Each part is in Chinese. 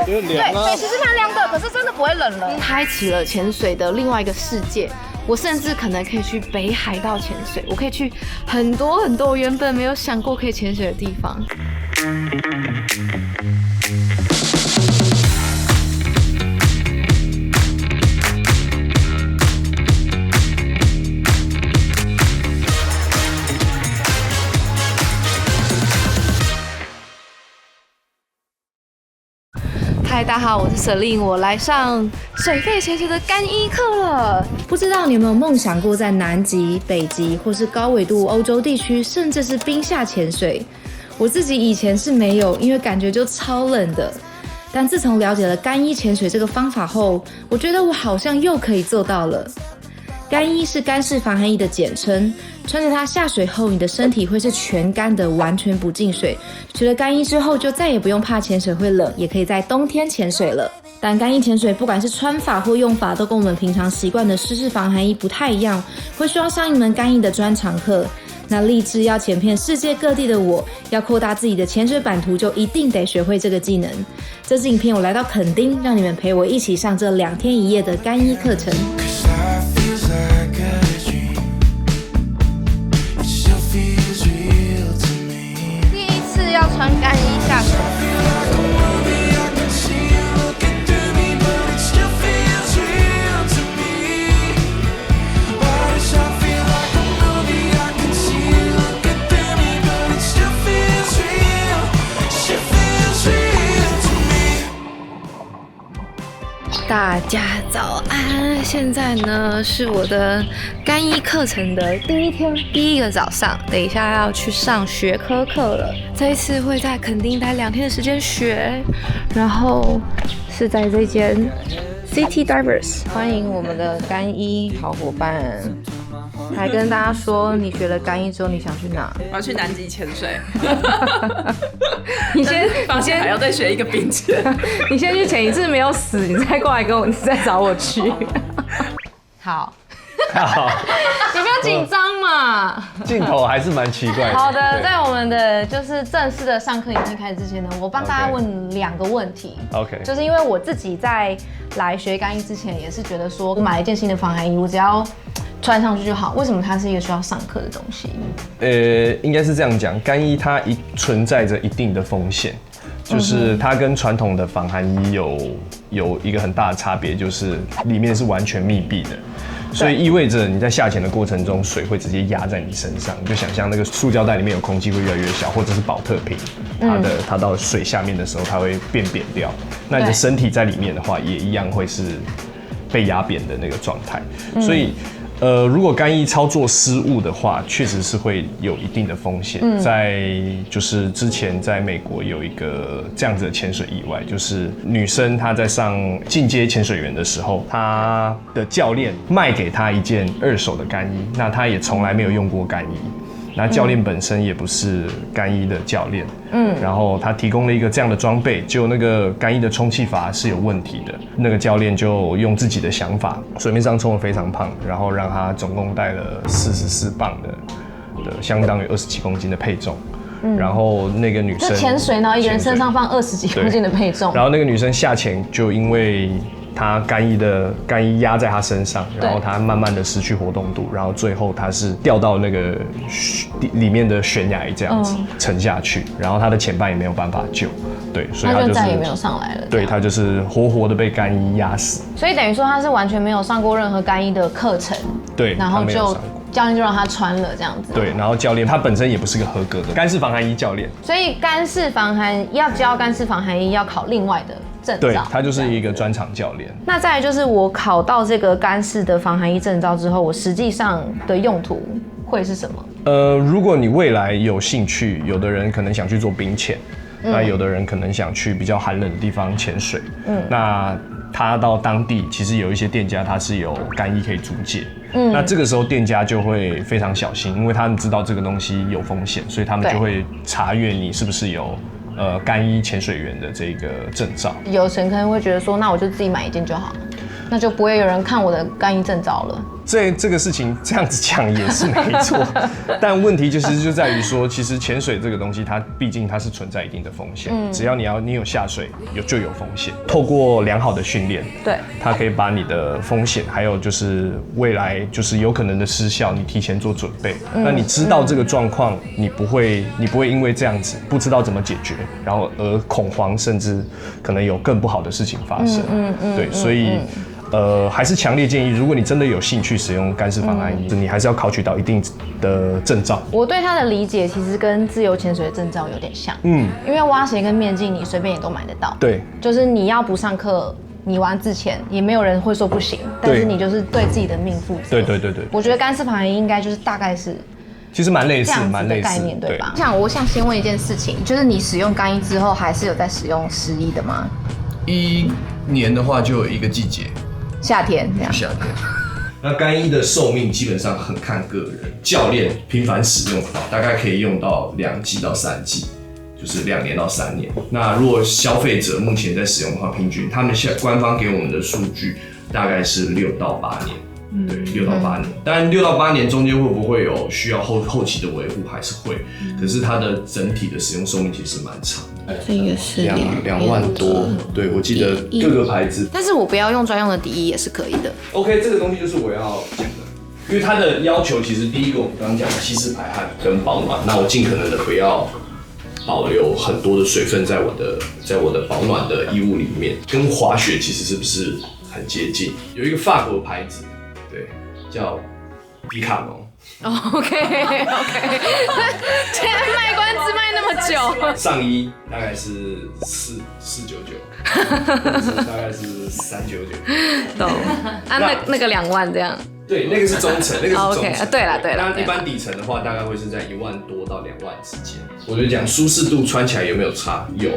对，水其实蛮凉的，可是真的不会冷了。开启了潜水的另外一个世界。我甚至可能可以去北海道潜水，我可以去很多很多我原本没有想过可以潜水的地方。嗨，大家好，我是 Celine， 我来上水肺潜水的干一课了。不知道你有没有梦想过在南极、北极或是高纬度欧洲地区，甚至是冰下潜水？我自己以前是没有，因为感觉就超冷的。但自从了解了干一潜水这个方法后，我觉得我好像又可以做到了。干衣是干式防寒衣的简称，穿着它下水后，你的身体会是全干的，完全不进水。取了干衣之后，就再也不用怕潜水会冷，也可以在冬天潜水了。但干衣潜水不管是穿法或用法，都跟我们平常习惯的湿式防寒衣不太一样，会需要上一门干衣的专长课。那立志要潜遍世界各地的我，要扩大自己的潜水版图，就一定得学会这个技能。这支影片我来到垦丁，让你们陪我一起上这2天1夜的干衣课程。要穿干衣下水。大家早安！现在呢是我的干衣课程的第一天，第一个早上，等一下要去上学科课了。这一次会在垦丁待2天的时间学，然后是在这间 City Divers， 欢迎我们的干衣好伙伴。还跟大家说，你学了干衣之后，你想去哪？我要去南极潜水。你先还要再学一个冰潜。你先去潜一次没有死，你再过来你再找我去。好。好，你不要紧张嘛。镜头还是蛮奇怪的。好的，在我们的就是正式的上课影片开始之前呢，我帮大家问2个问题。OK， 就是因为我自己在来学干衣之前，也是觉得说，我买了一件新的防寒衣，我只要穿上去就好。为什么它是一个需要上课的东西？应该是这样讲，干衣它存在着一定的风险，就是它跟传统的防寒衣有一个很大的差别，就是里面是完全密闭的。所以意味着你在下潜的过程中，水会直接压在你身上。你就想象那个塑胶袋里面有空气会越来越小，或者是保特瓶，它到水下面的时候，它会变扁掉。那你的身体在里面的话，也一样会是被压扁的那个状态。所以如果干衣操作失误的话，确实是会有一定的风险。在就是之前在美国有一个这样子的潜水意外，就是女生她在上进阶潜水员的时候，她的教练卖给她一件2手的干衣，那她也从来没有用过干衣。那教练本身也不是干衣的教练，然后他提供了一个这样的装备，就那个干衣的充气阀是有问题的，那个教练就用自己的想法，水面上冲得非常胖，然后让他总共带了44磅的相当于20几公斤的配重。然后那个女生就潜水，然后一个人身上放20几公斤的配重，然后那个女生下潜就因为她干衣压在她身上，然后她慢慢的失去活动度，然后最后她是掉到那个里面的悬崖这样子沉下去，然后她的前半也没有办法救，对，所以她就再也没有上来了。对，她就是活活的被干衣压死。所以等于说她是完全没有上过任何干衣的课程，对，然后就教练就让她穿了这样子。对，然后教练他本身也不是个合格的干式防寒衣教练，所以干式防寒要教干式防寒衣要考另外的证照，对，他就是一个专场教练。那再来就是我考到这个干式的防寒衣证照之后，我实际上的用途会是什么？如果你未来有兴趣，有的人可能想去做冰潜，那有的人可能想去比较寒冷的地方潜水，那他到当地其实有一些店家他是有干衣可以租借，那这个时候店家就会非常小心，因为他们知道这个东西有风险，所以他们就会查阅你是不是有干衣潜水员的这个证照。有人可能会觉得说，那我就自己买一件就好，那就不会有人看我的干衣证照了。这个事情这样子讲也是没错，但问题就在于说，其实潜水这个东西，它毕竟它是存在一定的风险，只要你有下水就有风险。透过良好的训练，对，它可以把你的风险，还有就是未来就是有可能的失效，你提前做准备。那你知道这个状况，你不会因为这样子不知道怎么解决，然后而恐慌，甚至可能有更不好的事情发生。对，所以。还是强烈建议，如果你真的有兴趣使用干式防寒衣，你还是要考取到一定的证照。我对它的理解其实跟自由潜水的证照有点像，因为蛙鞋跟面镜你随便也都买得到，对，就是你要不上课，你玩之前也没有人会说不行，但是你就是对自己的命负责。对。我觉得干式防寒衣应该就是大概是。其实蛮类似，的概念，对吧？我想先问一件事情，就是你使用干衣之后，还是有在使用湿衣的吗？1年的话，就有一个季节。夏天这样。夏天。那干衣的寿命基本上很看个人，教练频繁使用的话，大概可以用到2季到3季，就是2年到3年。那如果消费者目前在使用的话，平均他们官方给我们的数据大概是6到8年。对，6到8年。当然，6到8年中间会不会有需要后期的维护，还是会。可是它的整体的使用寿命其实蛮长的。这个是2万多。对，我记得各个牌子。但是我不要用专用的底衣也是可以的。OK， 这个东西就是我要讲的，因为它的要求其实第一个我们刚刚讲的吸湿排汗跟保暖，那我尽可能的不要保留很多的水分在我的保暖的衣物里面，跟滑雪其实是不是很接近？有一个法国牌子。对，叫迪卡侬。OK， 现在卖关子卖那么久。上衣大概是499，大概是399。懂。那个2万这样。对，那个是中层，那个是中层。OK， 对了。那一般底层的话，大概会是在1万多到2万之间。我就讲舒适度穿起来有没有差？有，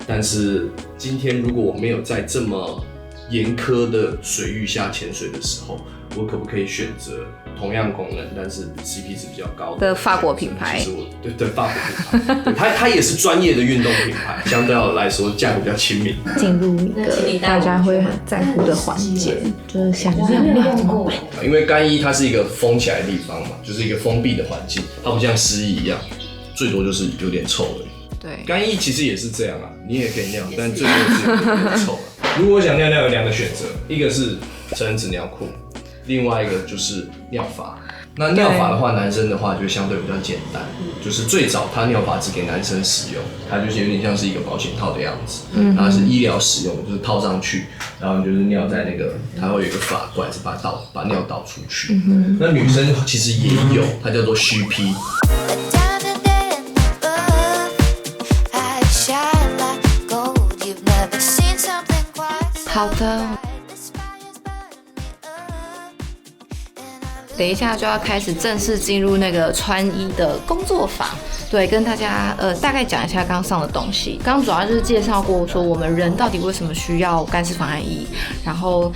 但是今天如果我没有在这么严苛的水域下潜水的时候，我可不可以选择同样功能，但是 CP 值比较高的法国品牌？其实对法国品牌，它也是专业的运动品牌，相对来说价格比较亲民。进入一个大家会很在乎的环节，就是想亮怎么办？因为干衣它是一个封起来的地方嘛，就是一个封闭的环境，它不像湿衣一样，最多就是有点臭而已。对，干衣其实也是这样啊，你也可以尿，但最多是有点臭啊。如果我想尿有2个选择，一个是成人纸尿裤，另外一个就是尿法。那尿法的话，男生的话就相对比较简单，就是最早它尿法只给男生使用，它就是有点像是一个保险套的样子，它是医疗使用，就是套上去，然后你就是尿在那个，它会有一个法管子把尿倒出去。那女生其实也有，它叫做虚披。好的，等一下就要开始正式进入那个穿衣的工作坊。对，跟大家大概讲一下刚上的东西。刚主要就是介绍过说我们人到底为什么需要干式防寒衣，然后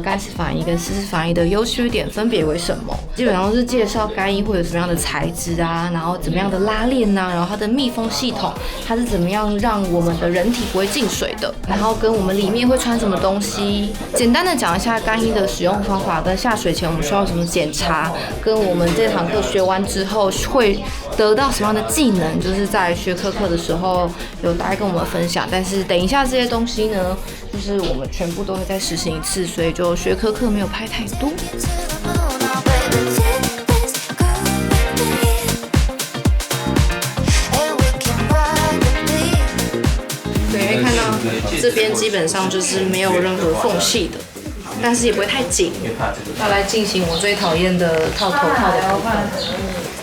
干式防寒衣跟湿式防寒衣的优缺点分别为什么。基本上都是介绍干衣会有什么样的材质啊，然后怎么样的拉链啊，然后它的密封系统，它是怎么样让我们的人体不会进水的，然后跟我们里面会穿什么东西。简单的讲一下干衣的使用方法，跟下水前我们需要什么检查，跟我们这堂课学完之后会得到什么样的技能，就是在学科课的时候有大概跟我们分享，但是等一下这些东西呢，就是我们全部都会再实行一次，所以就学科课没有拍太多。对，看到这边基本上就是没有任何缝隙的，但是也不会太紧。要来进行我最讨厌的套头套的部分，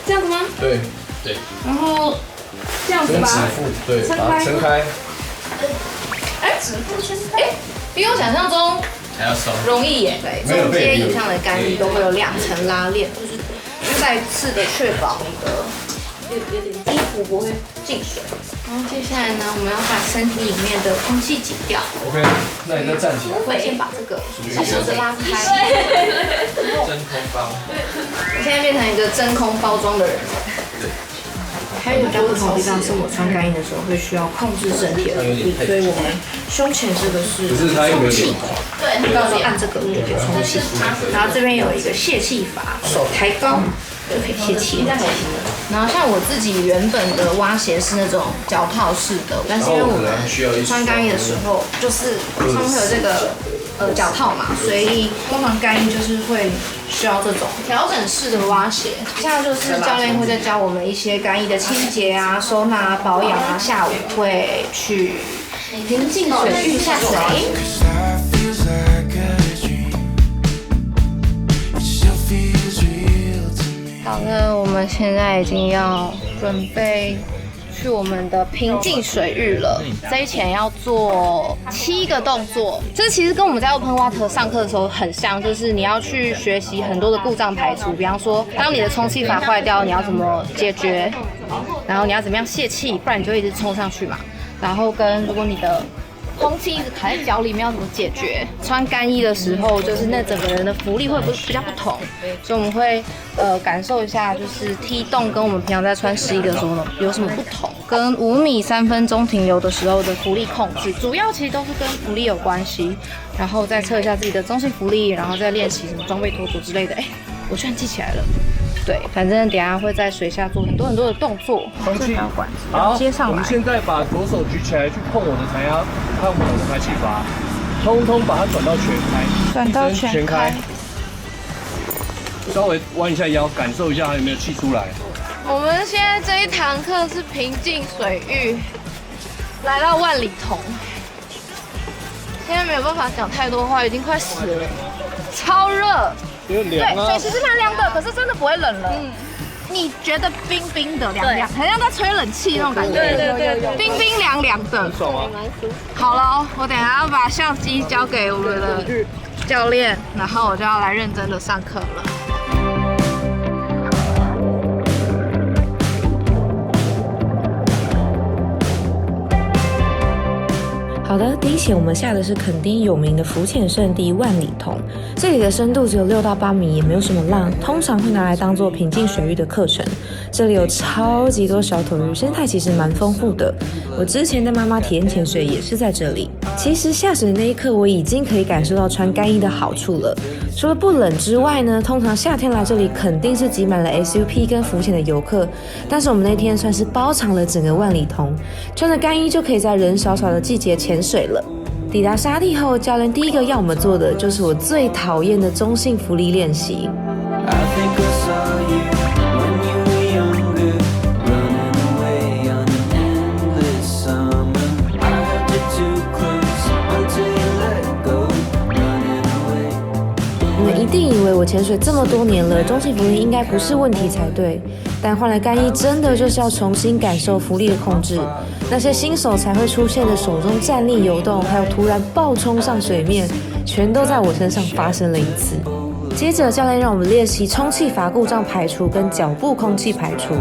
这样子吗？对。然后这样子吧，对，把它撑开。指腹撑开，比我想象中还要松，容易耶。对，中阶以上的干衣都会有2层拉链，就是再次的确保你的衣服不会进水。然后接下来呢，我们要把身体里面的空气挤掉。OK， 那你再站起来。我会先把这个绳子拉开。真空包。我现在变成一个真空包装的人了。OK，还有比较不同的地方是我穿干衣的时候会需要控制身体的浮力，所以我们胸前这个是充气，对，到时候按这个就可以充气。然后这边有一个泄气阀，手抬高就可以泄气。然后像我自己原本的蛙鞋是那种脚套式的，但是因为我们穿干衣的时候，就是上面会有这个脚套嘛，所以通常干衣就是会需要这种调整式的蛙鞋。现在就是教练会再教我们一些干衣的清洁啊、收纳啊、保养啊，下午会去平静水域下水。好的，我们现在已经要准备去我们的平静水域了。这一前要做7个动作，这其实跟我们在 Open Water 上课的时候很像，就是你要去学习很多的故障排除，比方说当你的充气阀坏掉，你要怎么解决，然后你要怎么样泄气，不然你就一直冲上去嘛。然后跟如果你的空气一直卡在脚里面要怎么解决？穿干衣的时候，就是那整个人的浮力会比较不同，所以我们会感受一下，就是踢动跟我们平常在穿11的时候呢有什么不同，跟5米3分钟停留的时候的浮力控制，主要其实都是跟浮力有关系。然后再测一下自己的中性浮力，然后再练习什么装备脱足之类的。我居然记起来了。对，反正等一下会在水下做很多的动作。空气管子要接上来。我们现在把左手举起来去碰我的抬压，看我的排气阀，通通把它转到全开，转到全开。稍微弯一下腰，感受一下还有没有气出来。我们现在这一堂课是平静水域，来到万里桐。现在没有办法讲太多话，已经快死了，超热。对，水其实蛮凉的，可是真的不会冷了。你觉得冰冰的凉凉，好像在吹冷气那种感觉。对，冰冰凉凉的。爽啊！好了，我等一下要把相机交给我们的教练，然后我就要来认真的上课了。好的，第一节我们下的是垦丁有名的浮潜圣地万里桐，这里的深度只有6到8米，也没有什么浪，通常会拿来当做平静水域的课程。这里有超级多小腿鱼，生态其实蛮丰富的。我之前带妈妈体验潜水也是在这里。其实下水那一刻，我已经可以感受到穿干衣的好处了。除了不冷之外呢，通常夏天来这里肯定是挤满了 SUP 跟浮潜的游客，但是我们那天算是包场了整个万里桐，穿着干衣就可以在人少少的季节潜水了。抵达沙地后，教练第一个要我们做的就是我最讨厌的中性浮力练习。你们一定以为我潜水这么多年了，中性浮力应该不是问题才对，但换了干衣真的就是要重新感受浮力的控制。那些新手才会出现的手中站立游动，还有突然暴冲上水面，全都在我身上发生了一次。接着教练让我们练习充气阀故障排除跟脚部空气排除。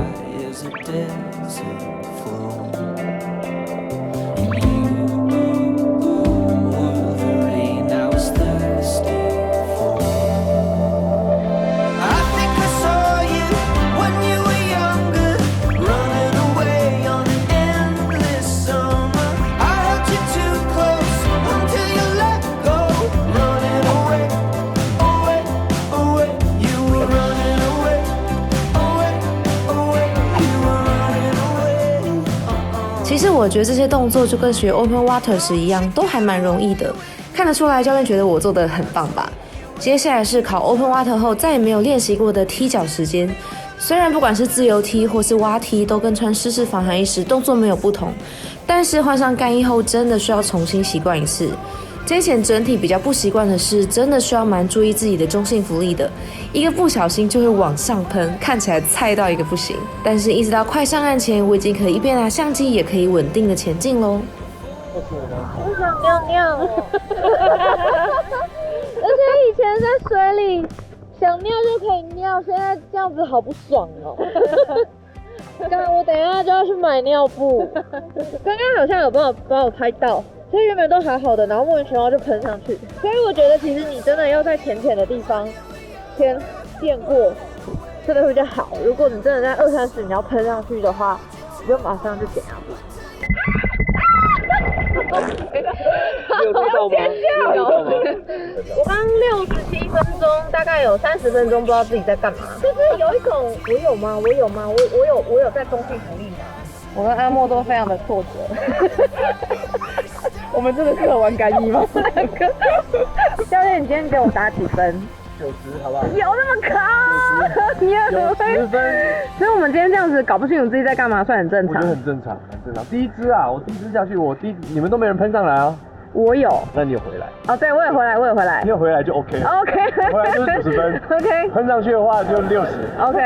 其实我觉得这些动作就跟学 Open Water 时一样，都还蛮容易的。看得出来教练觉得我做得很棒吧。接下来是考 Open Water 后再也没有练习过的踢脚时间。虽然不管是自由踢或是蛙踢，都跟穿湿式防寒衣时动作没有不同，但是换上干衣后真的需要重新习惯一次。之前整体比较不习惯的是，真的需要蛮注意自己的中性浮力的，一个不小心就会往上喷，看起来菜到一个不行。但是一直到快上岸前，我已经可以一边拿相机，也可以稳定的前进咯。我想尿尿，而且以前在水里想尿就可以尿，现在这样子好不爽哦。我等一下就要去买尿布，刚刚好像有帮我拍到。所以原本都还好的，然后莫名其妙就喷上去。所以我觉得其实你真的要在浅的地方先练过，真的会比较好。如果你真的在20-30你要喷上去的话，就马上就减压。有录到吗？有录到吗？我刚67分钟，大概有30分钟不知道自己在干嘛，就是有一种我有吗？我有在中性福利吗？我跟阿莫都非常的挫折。我们真的适合玩干衣吗？两个。教练，你今天给我打几分90，好不好？有那么高？你很会。10分。所以我们今天这样子搞不清楚自己在干嘛，算很正常。我觉得很正常，很正常。第一支啊，我第一支下去，你们都没人喷上来啊。我有。那你有回来？哦，对，我也回来。你有回来就 OK 了。OK。回来就是90分。OK。喷上去的话就60。OK。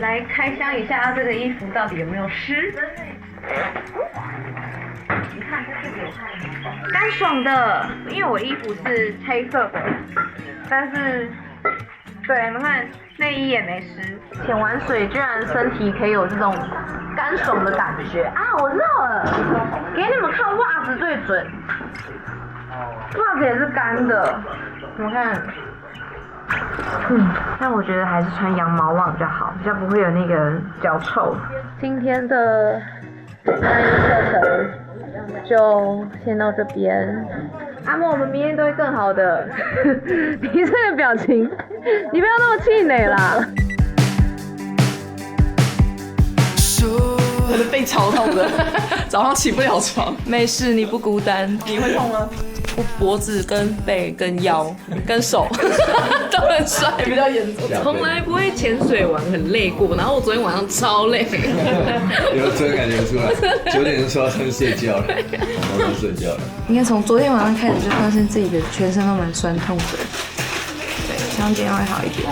来开箱一下这个衣服到底有没有湿？你看这是流汗，干爽的，因为我衣服是黑色的，但是对，你们看内衣也没湿，潜完水居然身体可以有这种干爽的感觉啊！我知道了，给你们看袜子最准，袜子也是干的，你们看。但我觉得还是穿羊毛袜比较好，比较不会有那个脚臭。今天的干衣课程就先到这边。阿莫，我们明天都会更好的。你这个表情，你不要那么气馁啦。我的背超痛的，早上起不了床。没事，你不孤单。你会痛吗？我脖子跟背跟腰跟手都很酸，比较严重。从来不会潜水完很累过，然后我昨天晚上超累。有真的感觉出来，9点就说要先睡觉了，然后就睡觉了。应该从昨天晚上开始就发现自己的全身都蛮酸痛的，对，希望今天会好一点。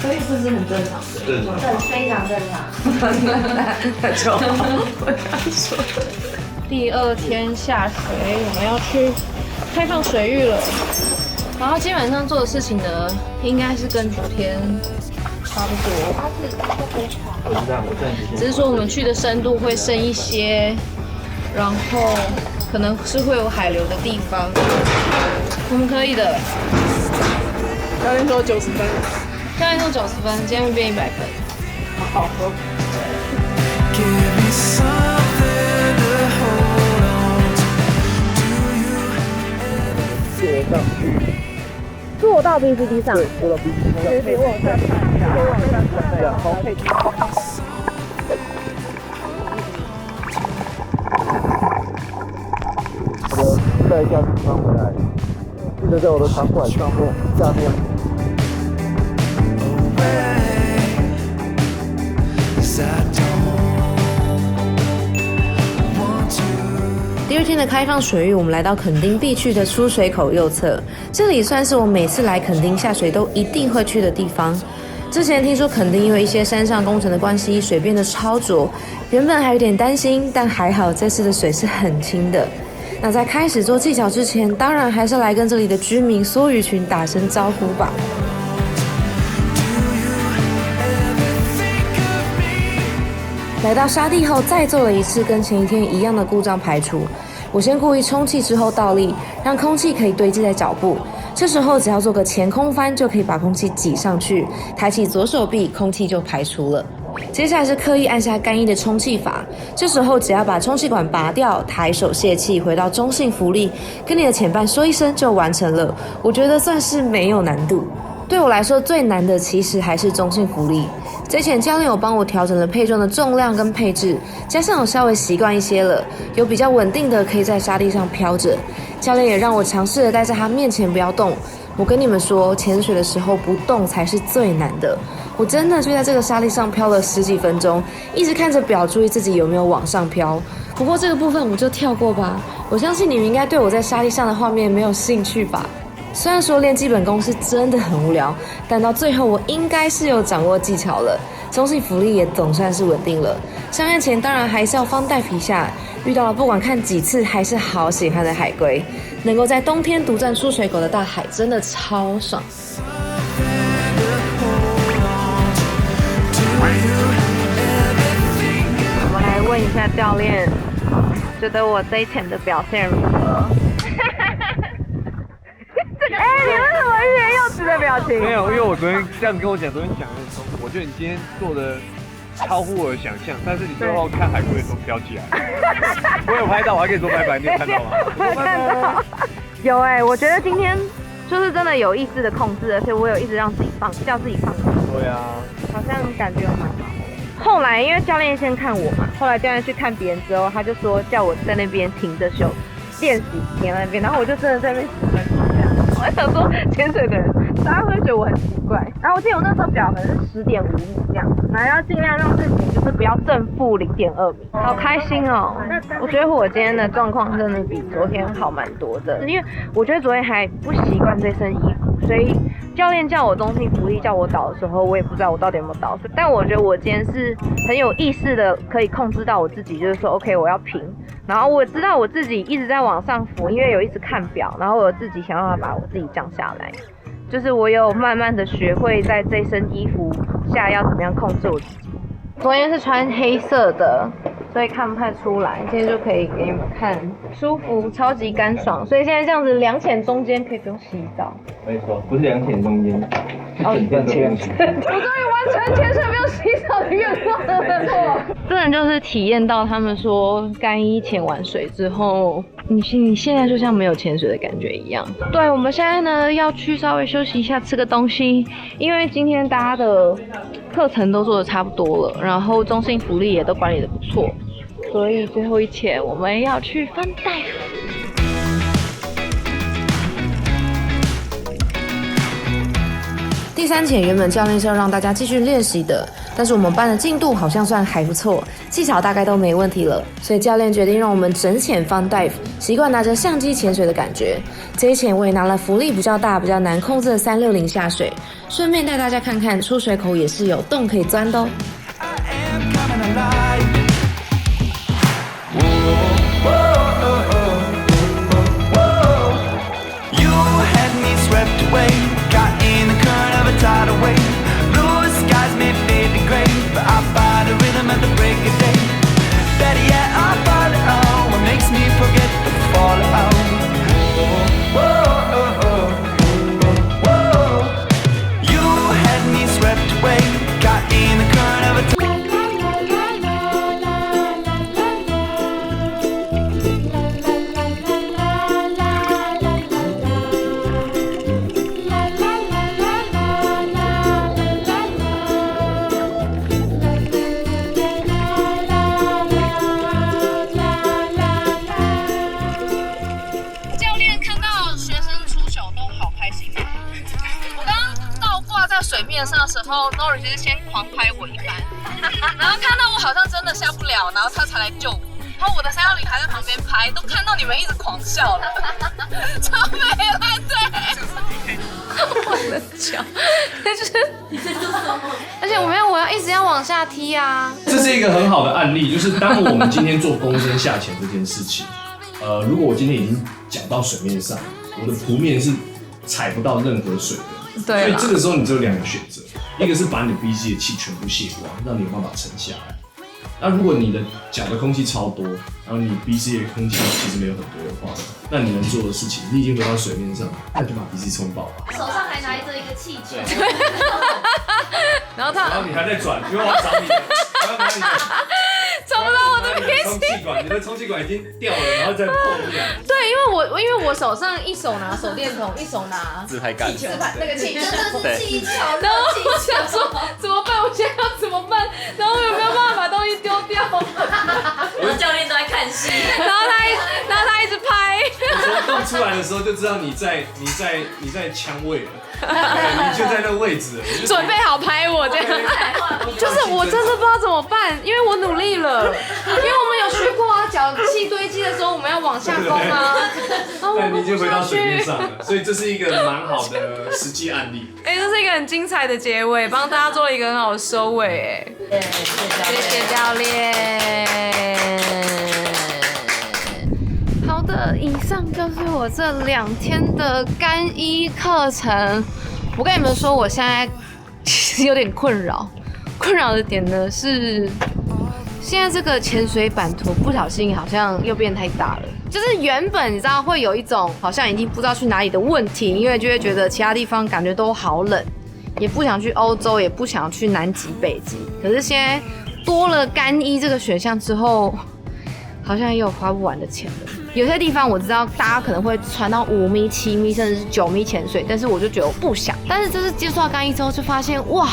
所以这是很正常的，正常，非常正常。那就好，我要说。第2天下水，我们要去开放水域了。然后基本上做的事情呢，应该是跟昨天差不多，只是说我们去的深度会深一些，然后可能是会有海流的地方。我们可以的。教练说90分，教练说90分，今天会变100分。好。坐到 PCT 上。对，坐到 PCT 上。可以往下看一下。往下看一下。好，可以。我带一下穿回来，记得在我的长管上面下面。第2天的开放水域，我们来到垦丁必去的出水口右侧，这里算是我每次来垦丁下水都一定会去的地方。之前听说垦丁因为一些山上工程的关系，水变得超浊，原本还有点担心，但还好这次的水是很清的。那在开始做技巧之前，当然还是来跟这里的居民梭鱼群打声招呼吧。来到沙地后，再做了一次跟前一天一样的故障排除。我先故意充气之后倒立，让空气可以堆积在脚部。这时候只要做个前空翻，就可以把空气挤上去。抬起左手臂，空气就排除了。接下来是刻意按下干衣的充气法，这时候只要把充气管拔掉，抬手泄气，回到中性浮力，跟你的前伴说一声就完成了。我觉得算是没有难度。对我来说最难的其实还是中性浮力。之前教练有帮我调整了配重的重量跟配置，加上我稍微习惯一些了，有比较稳定的可以在沙地上飘着。教练也让我尝试着待在他面前不要动。我跟你们说，潜水的时候不动才是最难的。我真的就在这个沙地上飘了10几分钟，一直看着表，注意自己有没有往上飘。不过这个部分我就跳过吧。我相信你们应该对我在沙地上的画面没有兴趣吧。虽然说练基本功是真的很无聊，但到最后我应该是有掌握技巧了，中性浮力也总算是稳定了。上岸前当然还是要放带皮下，遇到了不管看几次还是好喜欢的海龟，能够在冬天独占出水口的大海真的超爽。我们来问一下教练，觉得我这一潜的表现如何？你为什么欲言又止的表情？没有，因为我昨天这样跟我讲，昨天讲的很痛苦。我觉得你今天做的超乎我的想象，但是你最后看海龟的时候飘起来，我有拍到，我还可以说拜拜，你有看到吗？我看到。有我觉得今天就是真的有意识的控制，而且我有一直让自己叫自己放松。对啊，好像感觉蛮好。后来因为教练先看我嘛，后来教练去看别人之后，他就说叫我在那边停着休练习，停在那边，然后我就真的在那边10分钟这样。我还想说潜水的人，大家会觉得我很奇怪。然后我记得我那时候表可能是10.5米这样，然后要尽量让自己就是不要正负0.2米。好开心哦！我觉得我今天的状况真的比昨天好蛮多的，因为我觉得昨天还不习惯这身衣服，所以教练叫我中性浮力叫我倒的时候，我也不知道我到底有没有倒。但我觉得我今天是很有意识的，可以控制到我自己，就是说 OK 我要平。然后我知道我自己一直在往上浮，因为有一直看表，然后我自己想办法把我自己降下来。就是我有慢慢的学会在这身衣服下要怎么样控制我自己。昨天是穿黑色的，所以看不太出来。今天就可以给你们看，舒服，超级干爽。所以现在这样子2潜中间可以不用洗澡。没错，不是2潜中间，整段都不用洗。我终于完成潜水不用洗澡的愿望了。真的就是体验到他们说干衣潜完水之后，你现在就像没有潜水的感觉一样。对，我们现在呢要去稍微休息一下，吃个东西，因为今天大家的课程都做的差不多了，然后中性浮力也都管理的不错，所以最后一潜我们要去翻袋。第3潜原本教练是要让大家继续练习的，但是我们班的进度好像算还不错，技巧大概都没问题了，所以教练决定让我们整潜 fun dive， 习惯拿着相机潜水的感觉。这一潜我也拿了浮力比较大、比较难控制的360下水，顺便带大家看看出水口也是有洞可以钻的哦。tidal wave. Blue skies may fade to gray, but I find a rhythm at the break of day. Better yet, I follow on what makes me forget the fallout. You had me swept away, caught in the current of a上的时候 ，Nori 就是先狂拍我一番，然后看到我好像真的下不了，然后他才来救我。然后我的310还在旁边拍，都看到你们一直狂笑了，超美了，对。我的脚，就是，而且我要一直要往下踢啊。这是一个很好的案例，就是当我们今天做躬身下潜这件事情，如果我今天已经脚到水面上，我的蹼面是踩不到任何水的。对，所以这个时候你只有2个选择，一个是把你的 BC 的气全部卸光，让你有办法沉下来。那如果你的脚的空气超多，然后你 BC 的空气其实没有很多的话，那你能做的事情，你已经回到水面上，那就把 BC 冲爆吧。手上还拿着一个气球，然后你还在转，因为我要找你的，我要拿你的。找不到我的鼻充气管，你的充气管已经掉了，然后再后面。对，因为我手上一手拿手电筒，一手拿自拍杆，那个气球，真的是气球。然后我想说怎么办？我现在要怎么办？然后我有没有办法把东西丢掉？我的教练都在看戏，然后他一直拍。我说动出来的时候就知道你在枪位了，你就在那个位置了，准备好拍我这样。就是我真的不知道怎么办，因为我努力了，因为我们有学过啊，脚气堆积的时候我们要往下攻啊。对，你已经回到水面上了，所以这是一个蛮好的实际案例。哎，这是一个很精彩的结尾，帮大家做了一个很好的收尾。哎，谢谢教练。好的，以上就是我这2天的干衣课程。我跟你们说，我现在其实有点困扰的点呢是，现在这个潜水版图不小心好像又变太大了。就是原本你知道会有一种好像已经不知道去哪里的问题，因为就会觉得其他地方感觉都好冷，也不想去欧洲，也不想去南极、北极。可是现在多了干衣这个选项之后，好像也有花不完的钱了。有些地方我知道大家可能会传到5米、7米，甚至是9米潜水，但是我就觉得我不想。但是这次接触到干衣之后，就发现哇，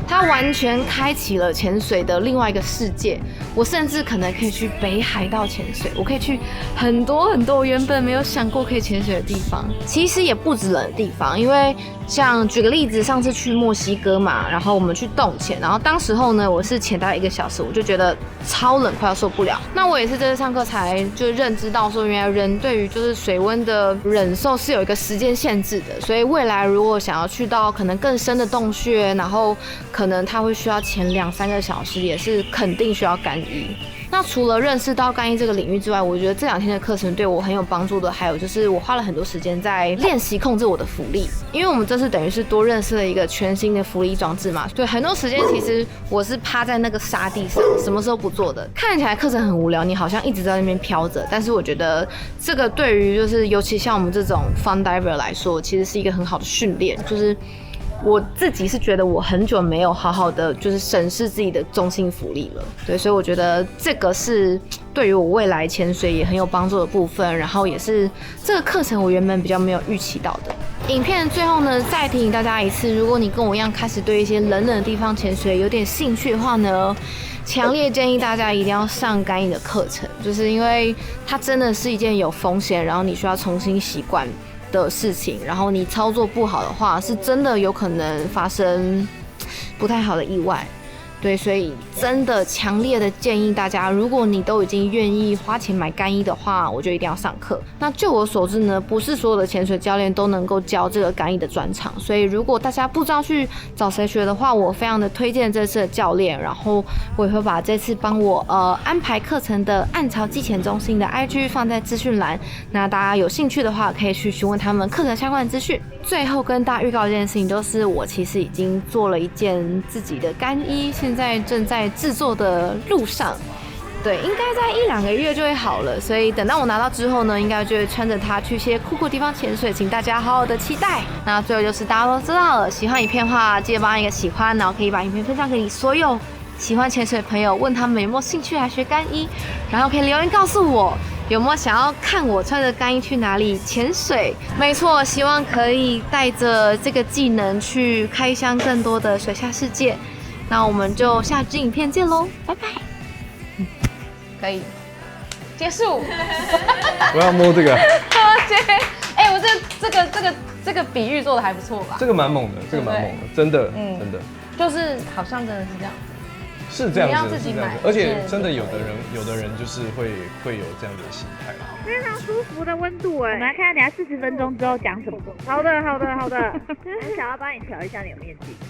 它完全开启了潜水的另外一个世界。我甚至可能可以去北海道潜水，我可以去很多很多我原本没有想过可以潜水的地方。其实也不止冷的地方，因为像举个例子，上次去墨西哥嘛，然后我们去洞潜，然后当时候呢，我是潜大概1个小时，我就觉得超冷，快要受不了。那我也是这次上课才就认知到说，原来人对于就是水温的忍受是有一个时间限制的，所以未来如果想要去到可能更深的洞穴，然后可能它会需要潜2-3个小时，也是肯定需要干衣。那除了认识到干衣这个领域之外，我觉得这2天的课程对我很有帮助的，还有就是我花了很多时间在练习控制我的浮力，因为我们这次等于是多认识了一个全新的浮力装置嘛。对，很多时间其实我是趴在那个沙地上，什么时候不做的。看起来课程很无聊，你好像一直在那边飘着，但是我觉得这个对于就是尤其像我们这种 fun diver 来说，其实是一个很好的训练，就是我自己是觉得我很久没有好好的就是审视自己的中性浮力了，对，所以我觉得这个是对于我未来潜水也很有帮助的部分，然后也是这个课程我原本比较没有预期到的。影片最后呢，再提醒大家一次，如果你跟我一样开始对一些冷的地方潜水有点兴趣的话呢，强烈建议大家一定要上干衣的课程，就是因为它真的是一件有风险，然后你需要重新习惯的事情，然后你操作不好的话，是真的有可能发生不太好的意外。对，所以真的强烈的建议大家，如果你都已经愿意花钱买干衣的话，我就一定要上课。那就我所知呢，不是所有的潜水教练都能够教这个干衣的专场，所以如果大家不知道去找谁学的话，我非常的推荐这次的教练，然后我也会把这次帮我安排课程的暗潮激潜中心的 IG 放在资讯栏，那大家有兴趣的话可以去询问他们课程相关的资讯。最后跟大家预告一件事情，就是我其实已经做了一件自己的干衣，现在正在制作的路上。对，应该在1-2个月就会好了，所以等到我拿到之后呢，应该就会穿着它去一些酷酷的地方潜水，请大家好好的期待。那最后就是大家都知道了，喜欢影片的话，记得帮一个喜欢，然后可以把影片分享给你所有喜欢潜水的朋友，问他们有没有兴趣来学干衣，然后可以留言告诉我有没有想要看我穿着干衣去哪里潜水。没错，希望可以带着这个技能去开箱更多的水下世界。那我们就下支影片见喽，拜拜。可以结束。我要摸这个，哎，我这个比喻做的还不错吧？这个蛮猛的，这个蛮猛的，真的，真的，就是好像真的是这样。是这样子，你要自己买，而且真的有的人就是会有这样的心态。非常舒服的温度哎，我们来看看等下40分钟之后讲什么。好的，我想要帮你调一下你的面积。